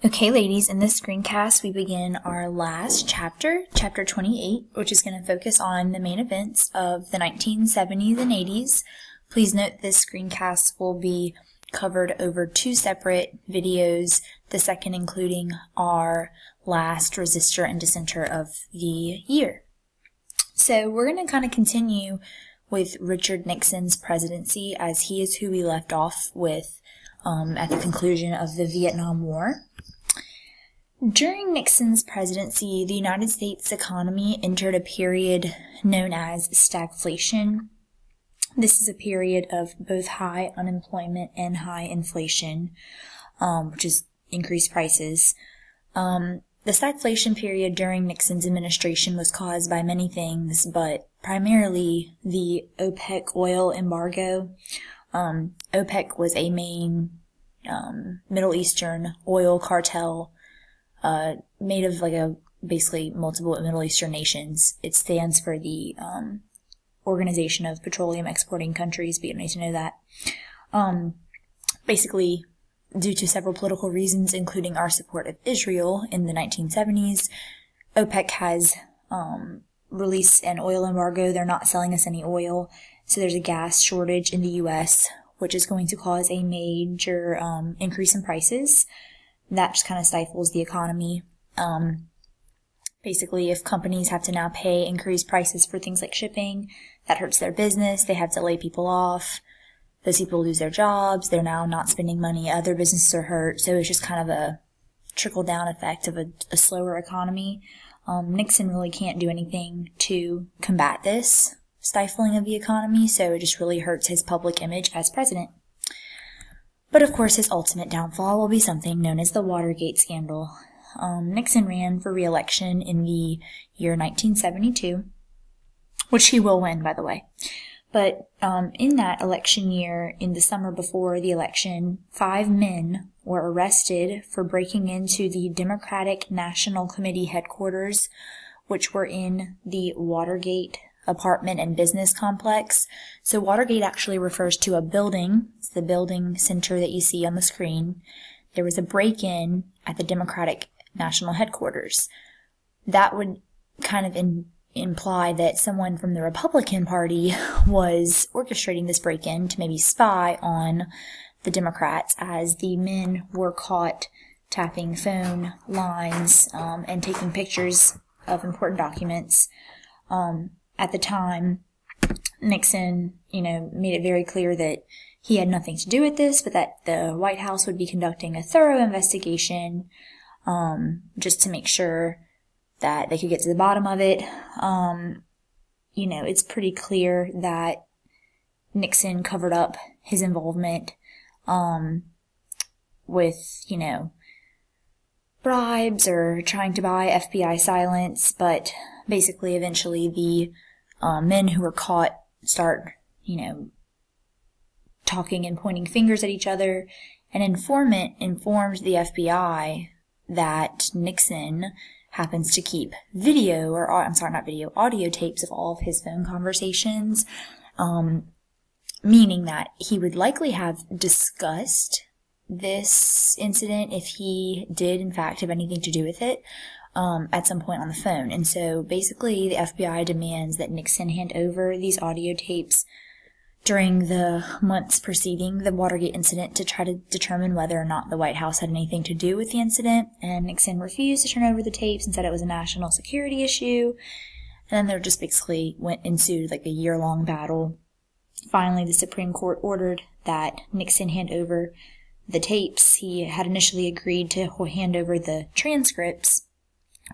Okay, ladies, in this screencast, we begin our last chapter, chapter 28, which is going to focus on the main events of the 1970s and 80s. Please note this screencast will be covered over two separate videos, the second including our last resistor and dissenter of the year. So we're going to kind of continue with Richard Nixon's presidency, as he is who we left off with at the conclusion of the Vietnam War. During Nixon's presidency, the United States economy entered a period known as stagflation. This is a period of both high unemployment and high inflation, which is increased prices. The stagflation period during Nixon's administration was caused by many things, but primarily the OPEC oil embargo. OPEC was a main Middle Eastern oil cartel made of basically multiple Middle Eastern nations. It stands for the Organization of Petroleum Exporting Countries, but you don't need to know that. Basically, due to several political reasons, including our support of Israel in the 1970s, OPEC has released an oil embargo. They're not selling us any oil, so there's a gas shortage in the U.S., which is going to cause a major increase in prices. That just kind of stifles the economy. Basically, if companies have to now pay increased prices for things like shipping, that hurts their business. They have to lay people off. Those people lose their jobs. They're now not spending money. Other businesses are hurt. So it's just kind of a trickle-down effect of a slower economy. Nixon really can't do anything to combat this stifling of the economy, so it just really hurts his public image as president. But of course, his ultimate downfall will be something known as the Watergate Scandal. Nixon ran for re-election in the year 1972, which he will win, by the way. But in that election year, in the summer before the election, 5 men were arrested for breaking into the Democratic National Committee headquarters, which were in the Watergate apartment and business complex. So Watergate actually refers to a building. It's the building center that you see on the screen. There was a break-in at the Democratic National Headquarters. That would kind of imply that someone from the Republican Party was orchestrating this break-in to maybe spy on the Democrats, as the men were caught tapping phone lines and taking pictures of important documents. At the time, Nixon, made it very clear that he had nothing to do with this, but that the White House would be conducting a thorough investigation, just to make sure that they could get to the bottom of it. It's pretty clear that Nixon covered up his involvement, with, bribes or trying to buy FBI silence, but basically eventually the men who were caught start, talking and pointing fingers at each other. An informant informed the FBI that Nixon happens to keep audio tapes of all of his phone conversations, meaning that he would likely have discussed this incident, if he did in fact have anything to do with it, at some point on the phone. And so basically the FBI demands that Nixon hand over these audio tapes during the months preceding the Watergate incident to try to determine whether or not the White House had anything to do with the incident. And Nixon refused to turn over the tapes and said it was a national security issue. And then there just basically ensued a year-long battle. Finally, the Supreme Court ordered that Nixon hand over the tapes. He had initially agreed to hand over the transcripts,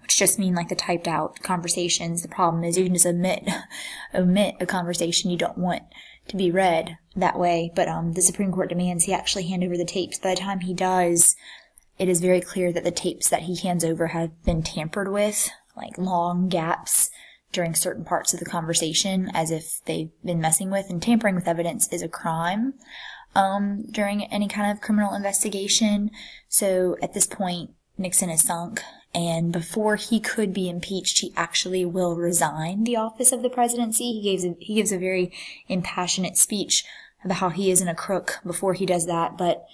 which just mean the typed out conversations. The problem is you can just omit a conversation you don't want to be read that way. But the Supreme Court demands he actually hand over the tapes. By the time he does, it is very clear that the tapes that he hands over have been tampered with, long gaps during certain parts of the conversation, as if they've been messing with. And tampering with evidence is a crime during any kind of criminal investigation. So at this point, Nixon is sunk, and before he could be impeached, he actually will resign the office of the presidency. He gives a very impassionate speech about how he isn't a crook before he does that, but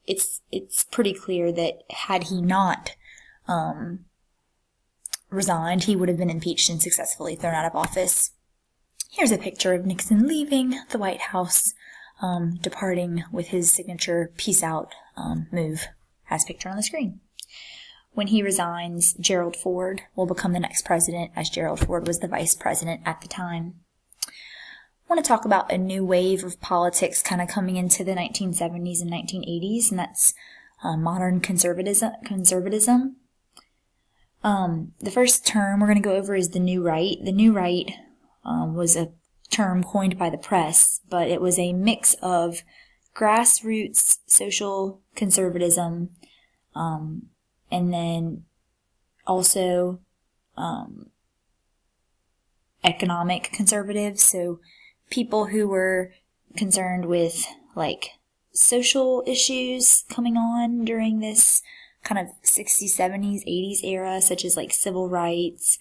it's pretty clear that had he not resigned, he would have been impeached and successfully thrown out of office. Here's a picture of Nixon leaving the White House, departing with his signature peace out move, as pictured on the screen. When he resigns, Gerald Ford will become the next president, as Gerald Ford was the vice president at the time. I want to talk about a new wave of politics kind of coming into the 1970s and 1980s, and that's modern conservatism. The first term we're going to go over is the New Right. The New Right was a term coined by the press, but it was a mix of grassroots social conservatism, and then also economic conservatives, so people who were concerned with like social issues coming on during this kind of 60s, 70s, 80s era, such as like civil rights,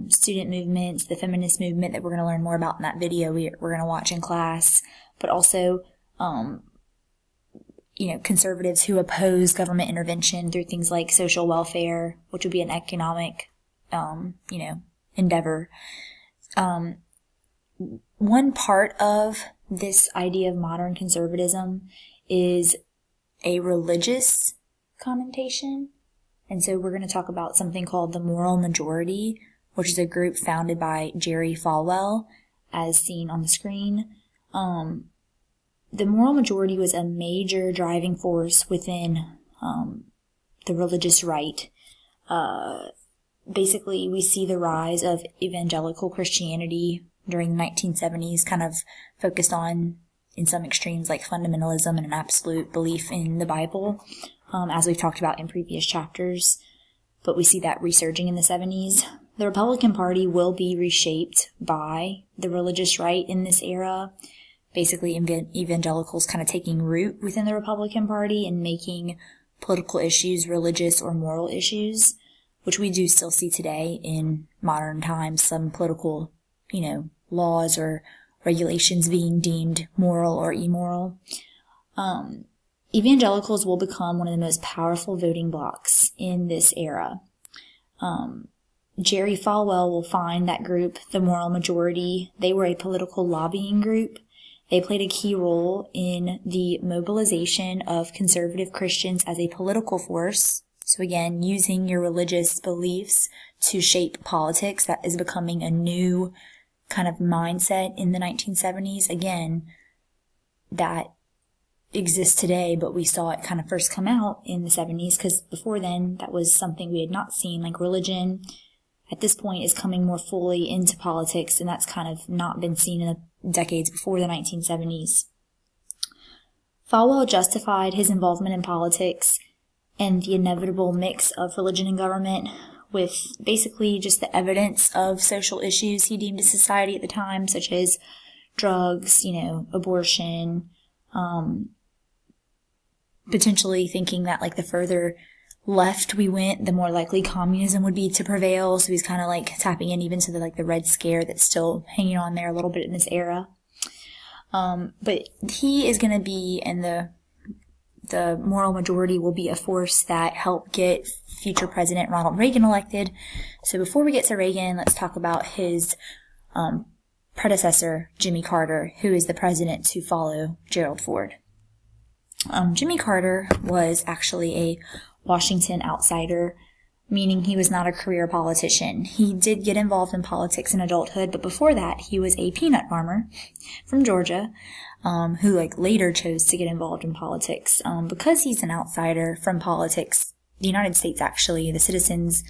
student movements, the feminist movement that we're going to learn more about in that video we're going to watch in class, but also, conservatives who oppose government intervention through things like social welfare, which would be an economic, endeavor. One part of this idea of modern conservatism is a religious connotation. And so we're going to talk about something called the moral majority, which is a group founded by Jerry Falwell, as seen on the screen. The moral majority was a major driving force within the religious right. Basically, we see the rise of evangelical Christianity during the 1970s, kind of focused on, in some extremes, like fundamentalism and an absolute belief in the Bible, as we've talked about in previous chapters. But we see that resurging in the 70s. The Republican Party will be reshaped by the religious right in this era. Basically, evangelicals kind of taking root within the Republican Party and making political issues religious or moral issues, which we do still see today in modern times, some political, laws or regulations being deemed moral or immoral. Evangelicals will become one of the most powerful voting blocs in this era. Jerry Falwell will find that group, the Moral Majority. They were a political lobbying group. They played a key role in the mobilization of conservative Christians as a political force. So again, using your religious beliefs to shape politics, that is becoming a new kind of mindset in the 1970s. Again, that exists today, but we saw it kind of first come out in the 70s, because before then, that was something we had not seen. Like religion, at this point, is coming more fully into politics, and that's kind of not been seen in the decades before the 1970s. Falwell justified his involvement in politics and the inevitable mix of religion and government with basically just the evidence of social issues he deemed in society at the time, such as drugs, abortion, potentially thinking that like the further left we went, the more likely communism would be to prevail. So he's kind of like tapping in even to the Red Scare that's still hanging on there a little bit in this era. But he is going to be, and the moral majority will be a force that helped get future President Ronald Reagan elected. So before we get to Reagan, let's talk about his predecessor, Jimmy Carter, who is the president to follow Gerald Ford. Jimmy Carter was actually a Washington outsider, meaning he was not a career politician. He did get involved in politics in adulthood, but before that, he was a peanut farmer from Georgia, who later chose to get involved in politics. Because he's an outsider from politics, the United States actually, the citizens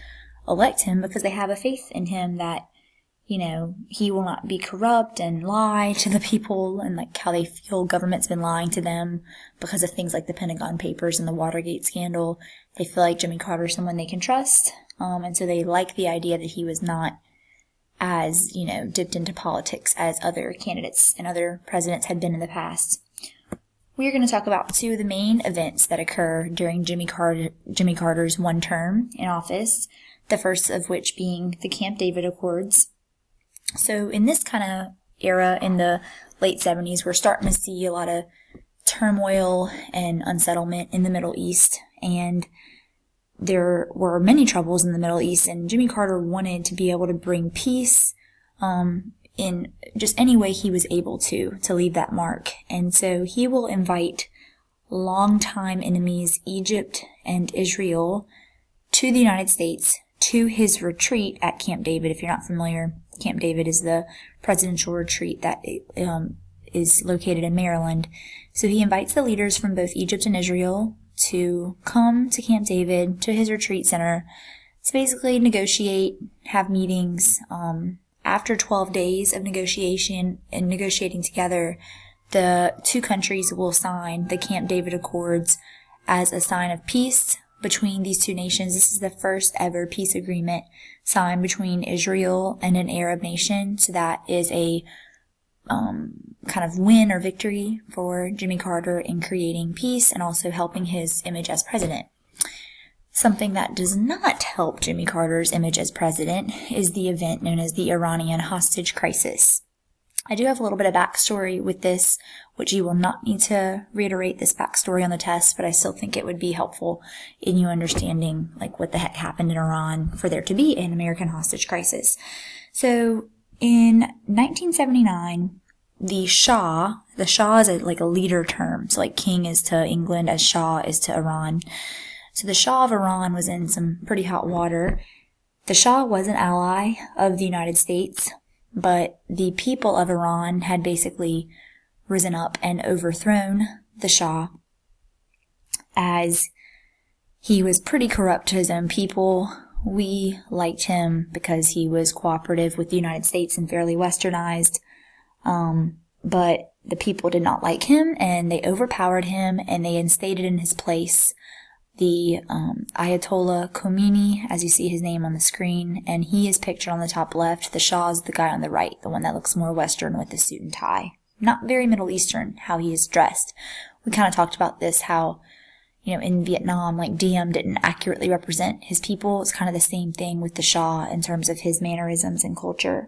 elect him because they have a faith in him that, he will not be corrupt and lie to the people, and how they feel government's been lying to them because of things like the Pentagon Papers and the Watergate Scandal. They feel like Jimmy Carter is someone they can trust, and so they like the idea that he was not as, dipped into politics as other candidates and other presidents had been in the past. We are going to talk about two of the main events that occur during Jimmy Carter's one term in office, the first of which being the Camp David Accords. So in this kind of era in the late 70s, we're starting to see a lot of turmoil and unsettlement in the Middle East, and there were many troubles in the Middle East, and Jimmy Carter wanted to be able to bring peace in just any way he was able to leave that mark. And so he will invite longtime enemies Egypt and Israel to the United States to his retreat at Camp David. If you're not familiar, Camp David is the presidential retreat that is located in Maryland. So he invites the leaders from both Egypt and Israel to come to Camp David, to his retreat center, to basically negotiate, have meetings. After 12 days of negotiation and negotiating together, the two countries will sign the Camp David Accords as a sign of peace between these two nations. This is the first ever peace agreement signed between Israel and an Arab nation. So that is a kind of win or victory for Jimmy Carter in creating peace and also helping his image as president. Something that does not help Jimmy Carter's image as president is the event known as the Iranian hostage crisis. I do have a little bit of backstory with this, which you will not need to reiterate this backstory on the test, but I still think it would be helpful in you understanding like what the heck happened in Iran for there to be an American hostage crisis. So in 1979, the Shah is like a leader term. So like king is to England as Shah is to Iran. So the Shah of Iran was in some pretty hot water. The Shah was an ally of the United States, but the people of Iran had basically risen up and overthrown the Shah, as he was pretty corrupt to his own people. We liked him because he was cooperative with the United States and fairly westernized, but the people did not like him, and they overpowered him, and they instated in his place the Ayatollah Khomeni, as you see his name on the screen, and he is pictured on the top left. The Shah is the guy on the right, the one that looks more Western with the suit and tie. Not very Middle Eastern, how he is dressed. We kind of talked about this, how, in Vietnam, like Diem didn't accurately represent his people. It's kind of the same thing with the Shah in terms of his mannerisms and culture.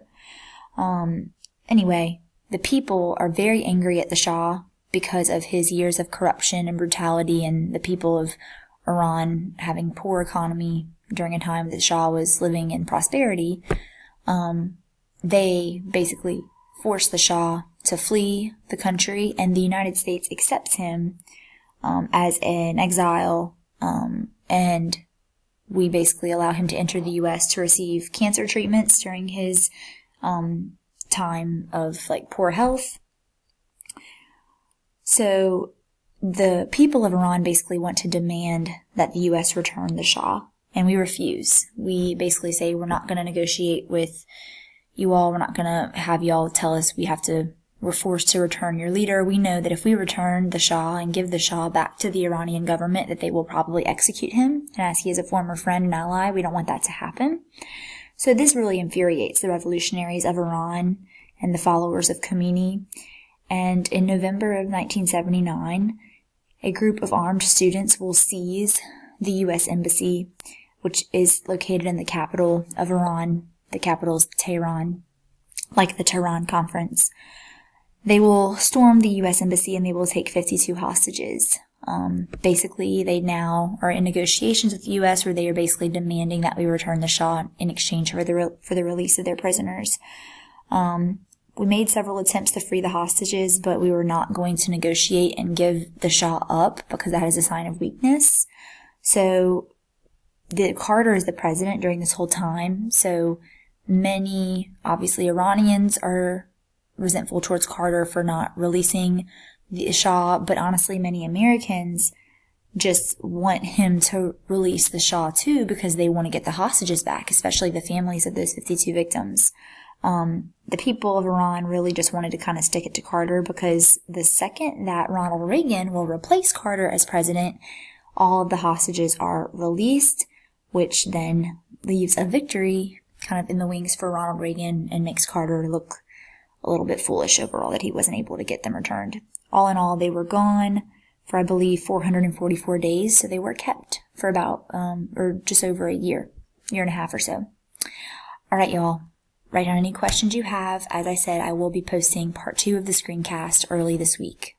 Anyway, the people are very angry at the Shah because of his years of corruption and brutality, and the people of Iran having poor economy during a time that the Shah was living in prosperity. They basically forced the Shah to flee the country, and the United States accepts him as an exile, and we basically allow him to enter the U.S. to receive cancer treatments during his time of like poor health. So the people of Iran basically want to demand that the U.S. return the Shah, and we refuse. We basically say, we're not going to negotiate with you all. We're not going to have y'all tell us we're forced to return your leader. We know that if we return the Shah and give the Shah back to the Iranian government, that they will probably execute him. And as he is a former friend and ally, we don't want that to happen. So this really infuriates the revolutionaries of Iran and the followers of Khomeini. And in November of 1979, a group of armed students will seize the U.S. Embassy, which is located in the capital of Iran. The capital is Tehran, like the Tehran Conference. They will storm the U.S. Embassy and they will take 52 hostages. Basically, they now are in negotiations with the U.S. where they are basically demanding that we return the Shah in exchange for the release of their prisoners. We made several attempts to free the hostages, but we were not going to negotiate and give the Shah up because that is a sign of weakness. So Carter is the president during this whole time. So many, obviously, Iranians are resentful towards Carter for not releasing the Shah, but honestly, many Americans just want him to release the Shah too because they want to get the hostages back, especially the families of those 52 victims. The people of Iran really just wanted to kind of stick it to Carter because the second that Ronald Reagan will replace Carter as president, all of the hostages are released, which then leaves a victory kind of in the wings for Ronald Reagan and makes Carter look a little bit foolish overall that he wasn't able to get them returned. All in all, they were gone for, I believe, 444 days, so they were kept for about, or just over a year and a half or so. All right, y'all. Write down any questions you have. As I said, I will be posting part 2 of the screencast early this week.